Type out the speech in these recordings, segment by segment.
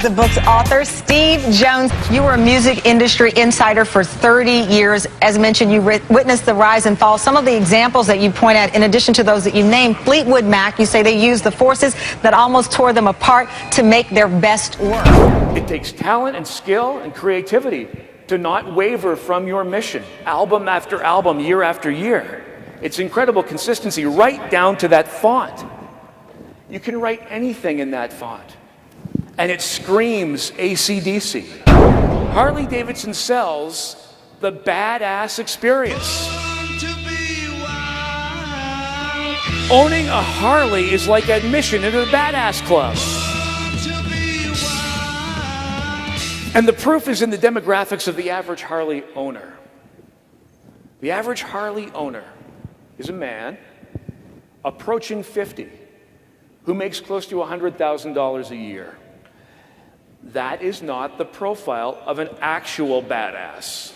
the book's author, Steve Jones. You were a music industry insider for 30 years. As mentioned, you witnessed the rise and fall. Some of the examples that you point at, in addition to those that you named, Fleetwood Mac, you say they used the forces that almost tore them apart to make their best work. It takes talent and skill and creativity to not waver from your mission, album after album, year after year. It's incredible consistency right down to that font. You can write anything in that font, and it screams AC/DC. Harley-Davidson sells the badass experience. Owning a Harley is like admission into the badass club. And the proof is in the demographics of the average Harley owner. The average Harley owner is a man approaching 50 who makes close to $100,000 a year. That is not the profile of an actual badass.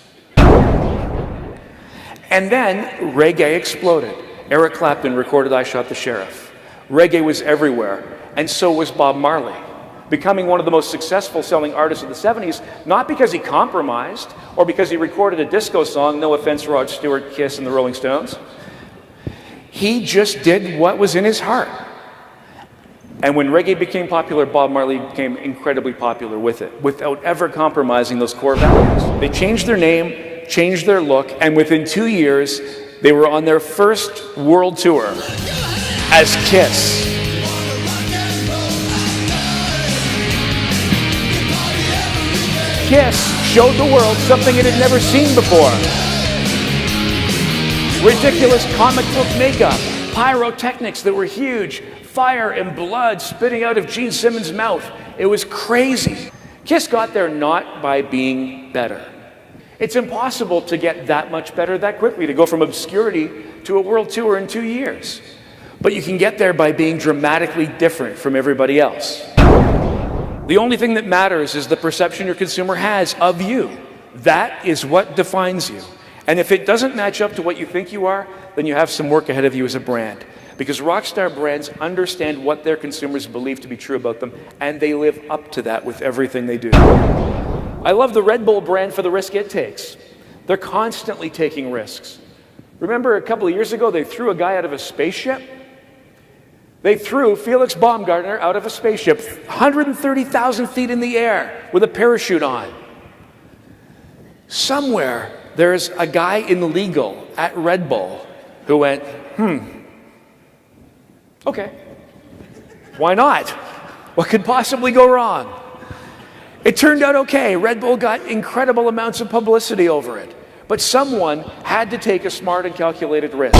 And then reggae exploded. Eric Clapton recorded I Shot the Sheriff. Reggae was everywhere, and so was Bob Marley, becoming one of the most successful selling artists of the 70s, not because he compromised or because he recorded a disco song, no offense Rod Stewart, Kiss, and the Rolling Stones. He just did what was in his heart. And when reggae became popular, Bob Marley became incredibly popular with it, without ever compromising those core values. They changed their name, changed their look, and within 2 years, they were on their first world tour as Kiss. Kiss showed the world something it had never seen before. Ridiculous comic book makeup, pyrotechnics that were huge, fire and blood spitting out of Gene Simmons' mouth. It was crazy. Kiss got there not by being better. It's impossible to get that much better that quickly, to go from obscurity to a world tour in 2 years. But you can get there by being dramatically different from everybody else. The only thing that matters is the perception your consumer has of you. That is what defines you. And if it doesn't match up to what you think you are, then you have some work ahead of you as a brand. Because rockstar brands understand what their consumers believe to be true about them, and they live up to that with everything they do. I love the Red Bull brand for the risk it takes. They're constantly taking risks. Remember a couple of years ago, they threw a guy out of a spaceship? They threw Felix Baumgartner out of a spaceship, 130,000 feet in the air, with a parachute on. Somewhere, there's a guy in legal at Red Bull who went, okay, why not? What could possibly go wrong? It turned out okay. Red Bull got incredible amounts of publicity over it. But someone had to take a smart and calculated risk.